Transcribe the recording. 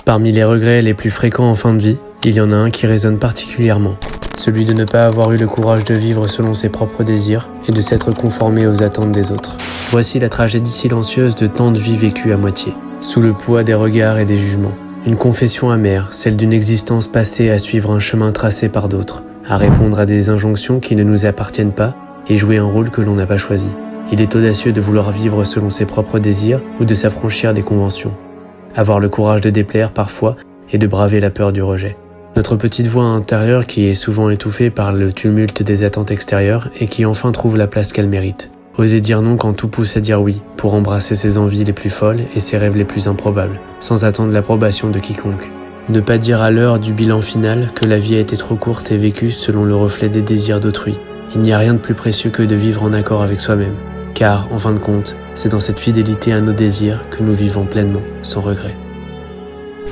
Parmi les regrets les plus fréquents en fin de vie, il y en a un qui résonne particulièrement. Celui de ne pas avoir eu le courage de vivre selon ses propres désirs et de s'être conformé aux attentes des autres. Voici la tragédie silencieuse de tant de vies vécues à moitié, sous le poids des regards et des jugements. Une confession amère, celle d'une existence passée à suivre un chemin tracé par d'autres, à répondre à des injonctions qui ne nous appartiennent pas et jouer un rôle que l'on n'a pas choisi. Il est audacieux de vouloir vivre selon ses propres désirs ou de s'affranchir des conventions. Avoir le courage de déplaire parfois et de braver la peur du rejet. Notre petite voix intérieure qui est souvent étouffée par le tumulte des attentes extérieures et qui enfin trouve la place qu'elle mérite. Oser dire non quand tout pousse à dire oui, pour embrasser ses envies les plus folles et ses rêves les plus improbables, sans attendre l'approbation de quiconque. Ne pas dire à l'heure du bilan final que la vie a été trop courte et vécue selon le reflet des désirs d'autrui. Il n'y a rien de plus précieux que de vivre en accord avec soi-même. Car, en fin de compte, c'est dans cette fidélité à nos désirs que nous vivons pleinement, sans regret.